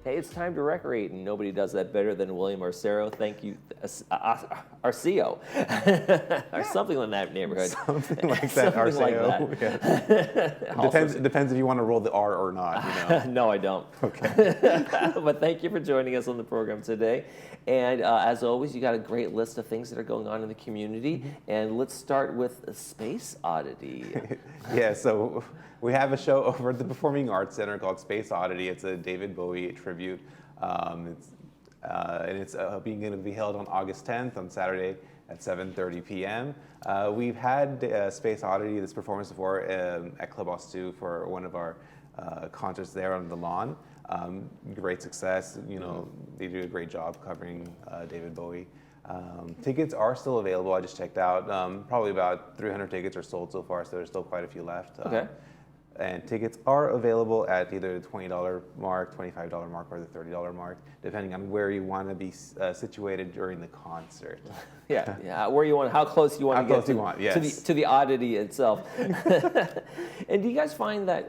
hey, it's time to recreate, and nobody does that better than William Arcero. Thank you, Arceo, or something in that neighborhood. Something like that, Arceo. Yeah. Depends if you want to roll the R or not. No, I don't. Okay. But thank you for joining us on the program today. And as always, you got a great list of things that are going on in the community. And let's start with a Space Oddity. Yeah, so we have a show over at the Performing Arts Center called Space Oddity. It's a David Bowie tribute. And it's going to be held on August 10th on Saturday at 7:30 p.m. We've had Space Oddity, this performance before at Clubhouse 2 for one of our concerts there on the lawn. Great success. They do a great job covering David Bowie. Tickets are still available. I just checked out. Probably about 300 tickets are sold so far, so there's still quite a few left. Okay. And tickets are available at either the $20 mark, $25 mark, or the $30 mark, depending on where you want to be situated during the concert. Yeah. Where you want, how close you want to get to the oddity itself. And do you guys find that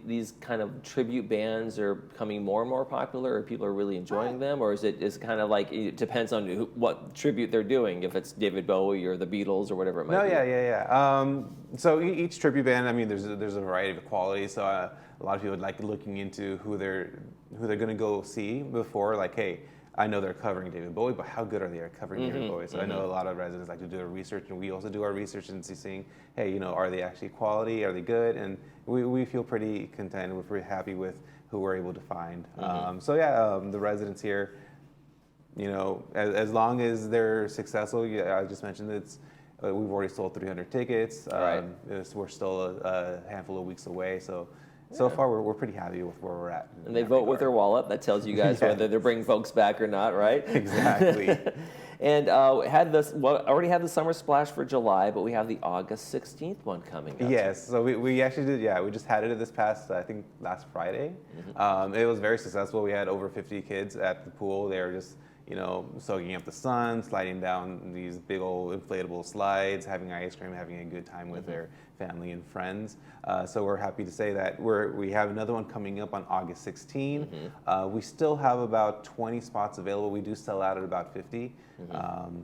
these kind of tribute bands are becoming more and more popular, or people are really enjoying them, or is it kind of like it depends on what tribute they're doing, if it's David Bowie or the Beatles or whatever it might be? Yeah. So each tribute band, I mean, there's a variety of qualities. So a lot of people like looking into who they're going to go see before, like, hey, I know they're covering David Bowie, but how good are they at covering David Bowie? So I know a lot of residents like to do their research, and we also do our research and seeing, hey, are they actually quality? Are they good? And we feel pretty content. We're pretty happy with who we're able to find. The residents here, as long as they're successful, I just mentioned we've already sold 300 tickets. Right. We're still a handful of weeks away, so far we're pretty happy with where we're at. And they vote with their wallet. That tells you guys whether they're bringing folks back or not, right? Exactly. And already had the Summer Splash for July, but we have the August 16th one coming up. Yes, so we actually did, we just had it this past, I think, last Friday. It was very successful. We had over 50 kids at the pool. They were just, soaking up the sun, sliding down these big old inflatable slides, having ice cream, having a good time with their family and friends. So we're happy to say that we have another one coming up on August 16. We still have about 20 spots available. We do sell out at about 50.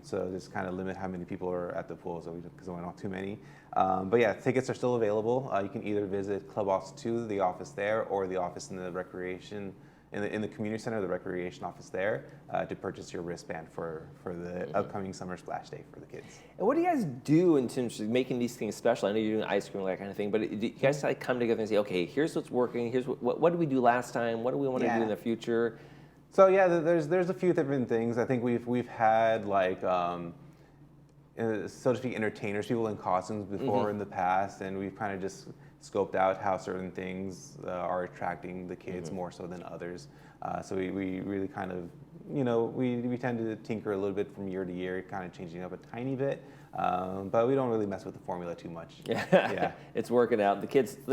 So just kind of limit how many people are at the pool, because we don't want too many. But yeah, tickets are still available. You can either visit Clubhouse 2, the office there, or the office in the recreation in the community center, the recreation office there, to purchase your wristband for the upcoming Summer Splash Day for the kids. And what do you guys do in terms of making these things special? I know you're doing ice cream, that kind of thing, but do you guys like come together and say, okay, here's what's working, here's what did we do last time, what do we want to do in the future? So yeah, there's a few different things. I think we've had like so to speak entertainers, people in costumes before in the past, and we've kind of just scoped out how certain things are attracting the kids more so than others. So we really kind of, we tend to tinker a little bit from year to year, kind of changing up a tiny bit, but we don't really mess with the formula too much. Yeah. It's working out. The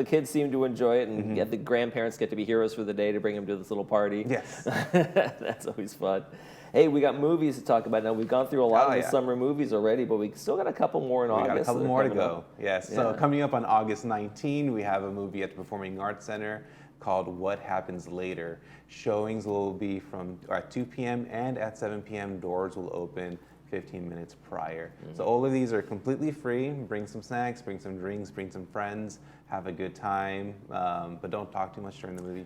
kids seem to enjoy it, and the grandparents get to be heroes for the day to bring them to this little party. Yes. That's always fun. Hey, we got movies to talk about now. We've gone through a lot of the summer movies already, but we still got a couple more in August. We got a couple more to go. Yes. Yeah. So coming up on August 19, we have a movie at the Performing Arts Center called What Happens Later. Showings will be at 2 p.m. and at 7 p.m. Doors will open 15 minutes prior. So all of these are completely free. Bring some snacks, bring some drinks, bring some friends, have a good time, but don't talk too much during the movie.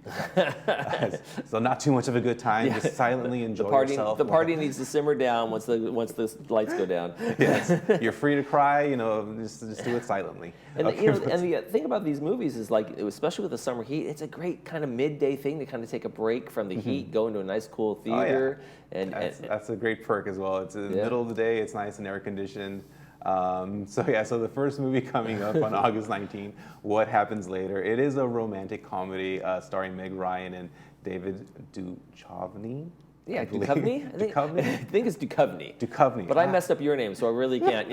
So not too much of a good time. Just silently enjoy yourself. The party needs to simmer down once the lights go down. Yes, you're free to cry. Just do it silently. And the thing about these movies is, like, especially with the summer heat, it's a great kind of midday thing to kind of take a break from the heat, go into a nice cool theater. And that's a great perk as well. It's in the middle of the day. It's nice and air conditioned. So the first movie coming up on August 19, What Happens Later. It is a romantic comedy starring Meg Ryan and David Duchovny. Yeah, Duchovny? I think it's Duchovny. Duchovny. But I messed up your name, so I really can't,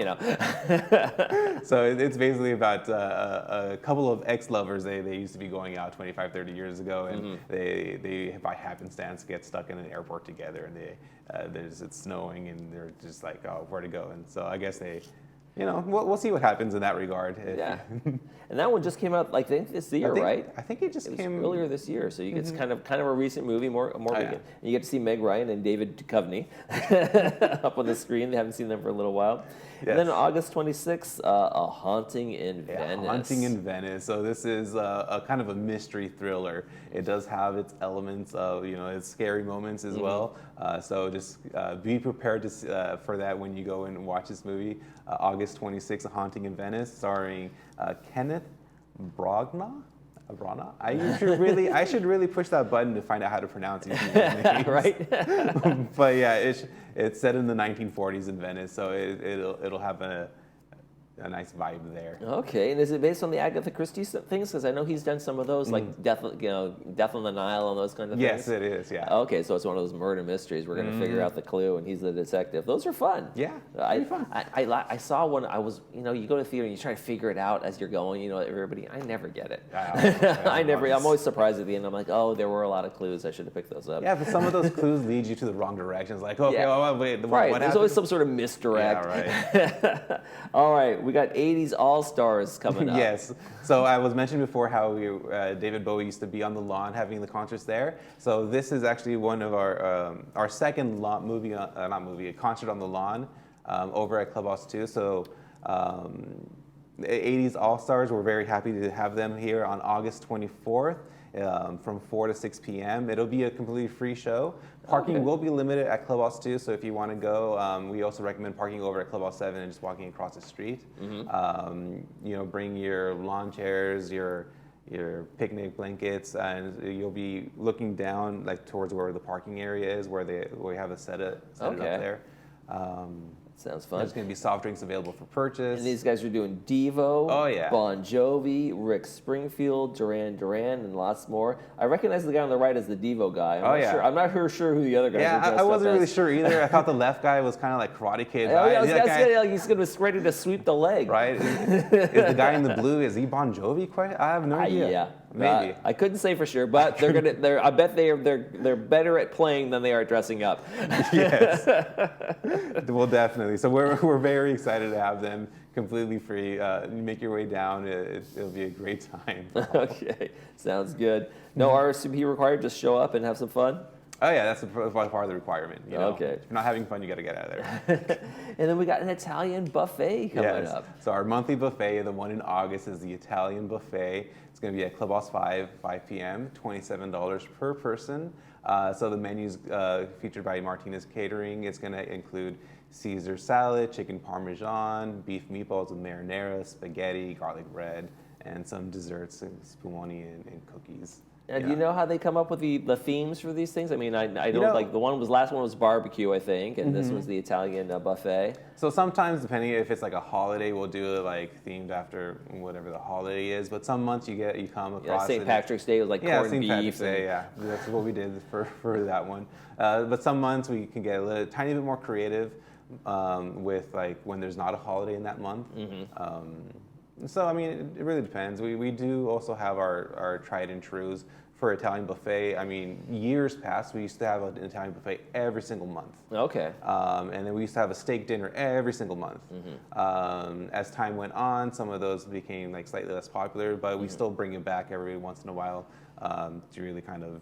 So it's basically about a couple of ex-lovers. They used to be going out 25, 30 years ago, and they by happenstance get stuck in an airport together, and it's snowing, and they're just like, oh, where to go? And so I guess they we'll see what happens in that regard. Yeah. And that one just came out, like, I think this year, right? I think it came earlier this year. So you get kind of a recent movie, more weekend. And you get to see Meg Ryan and David Duchovny up on the screen. They haven't seen them for a little while. Yes. And then August 26th, A Haunting in Venice. Haunting in Venice. So this is a kind of a mystery thriller. It does have its elements of, its scary moments as well. So just be prepared for that when you go and watch this movie. August 26th, A Haunting in Venice, starring Kenneth Branagh. I should really push that button to find out how to pronounce these names. Right? But yeah, it's set in the 1940s in Venice, so it'll have a nice vibe there. Okay, and is it based on the Agatha Christie things? Because I know he's done some of those, like Death on the Nile and those kind of things. Yes, it is. Yeah. Okay, so it's one of those murder mysteries. We're going to figure out the clue, and he's the detective. Those are fun. Yeah, fun. I saw one. I was, you go to the theater and you try to figure it out as you're going. Everybody. I never get it. I'm always surprised at the end. I'm like, oh, there were a lot of clues. I should have picked those up. Yeah, but some of those clues lead you to the wrong directions. Like, okay, wait, right. What There's happened? always some sort of misdirect. Yeah, right. All right, we got 80s All-Stars coming up. Yes. So I was mentioning before how David Bowie used to be on the lawn having the concerts there. So this is actually one of our second concert on the lawn over at Clubhouse 2. So 80s All-Stars, we're very happy to have them here on August 24th. From 4 to 6 p.m. It'll be a completely free show. Parking will be limited at Clubhouse 2, so if you want to go, we also recommend parking over at Clubhouse 7 and just walking across the street. Bring your lawn chairs, your picnic blankets, and you'll be looking down like towards where the parking area is, where we have a set it up there. Sounds fun. There's going to be soft drinks available for purchase. And these guys are doing Devo, Bon Jovi, Rick Springfield, Duran Duran, and lots more. I recognize the guy on the right as the Devo guy. I'm not sure who the other guys are. Yeah, I wasn't really sure either. I thought the left guy was kind of like Karate Kid. He's going to be ready to sweep the leg. Right? Is the guy in the blue, is he Bon Jovi? I have no idea. Yeah. Maybe. I couldn't say for sure, but I bet they're better at playing than they are dressing up. Yes. Well, definitely. So we're very excited to have them completely free. Make your way down. It'll be a great time. Okay. Sounds good. No RSVP required. Just show up and have some fun. Oh yeah, that's part of the requirement. Okay. If you're not having fun, you got to get out of there. And then we got an Italian buffet coming up. So our monthly buffet, the one in August, is the Italian buffet. It's going to be at Clubhouse 5 p.m., $27 per person. So the menu's featured by Martinez Catering. It's going to include Caesar salad, chicken parmesan, beef meatballs with marinara, spaghetti, garlic bread, and some desserts, spumoni and cookies. Do you know how they come up with the themes for these things? I mean, I don't like the last one was barbecue, I think, and this was the Italian buffet. So sometimes, depending if it's like a holiday, we'll do it like themed after whatever the holiday is. But some months you come across St. Patrick's Day was like corned St. beef. Patrick's Day, that's what we did for that one. But some months we can get a tiny bit more creative with like when there's not a holiday in that month. So, I mean, it really depends. We do also have our tried and trues for Italian buffet. I mean, years past, we used to have an Italian buffet every single month. Okay. And then we used to have a steak dinner every single month. As time went on, some of those became like slightly less popular, but we still bring it back every once in a while to really kind of,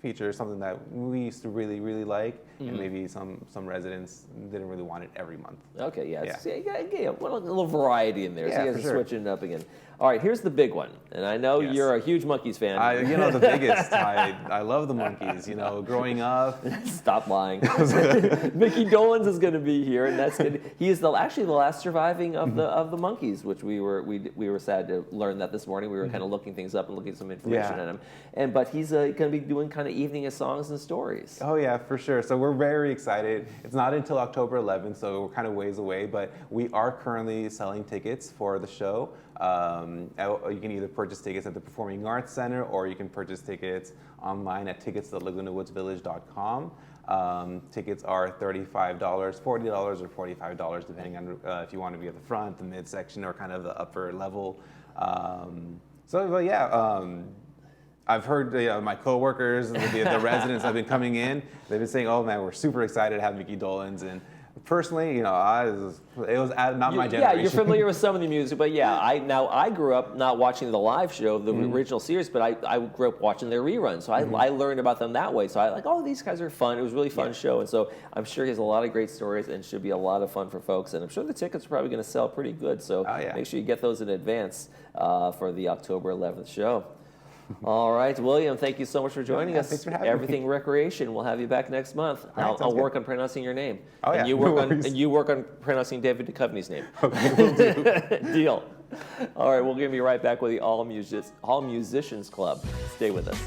feature something that we used to really, really like, and maybe some residents didn't really want it every month. Okay, yeah. A little variety in there, so you guys are switching it up again. All right, here's the big one, and I know you're a huge Monkees fan. The biggest. I love the Monkees. Growing up. Stop lying. Mickey Dolenz is going to be here, and that's good. He is actually the last surviving of the Monkees, which we were sad to learn that this morning. We were kind of looking things up and looking at some information on him, but he's going to be doing kind of evening of songs and stories. Oh yeah, for sure. So we're very excited. It's not until October 11th, so we're kind of ways away, but we are currently selling tickets for the show. You can either purchase tickets at the Performing Arts Center, or you can purchase tickets online at tickets.lagunawoodsvillage.com. Tickets are $35, $40, or $45, depending on if you want to be at the front, the midsection, or kind of the upper level. I've heard my coworkers, the residents have been coming in. They've been saying, "Oh man, we're super excited to have Mickey Dolenz," and personally, it was not my generation. Yeah, you're familiar with some of the music, but yeah, I grew up not watching the live show, the original series, but I grew up watching their reruns, so I learned about them that way. So I like, oh, these guys are fun. It was a really fun show, and so I'm sure he has a lot of great stories and should be a lot of fun for folks. And I'm sure the tickets are probably going to sell pretty good. So make sure you get those in advance for the October 11th show. All right, William, thank you so much for joining us. Thanks for having Everything me. Recreation. We'll have you back next month. I'll work on pronouncing your name. Oh, and yeah. you work on pronouncing David Duchovny's name. Okay, will do. Deal. All right, we'll be right back with the All Musicians Club. Stay with us.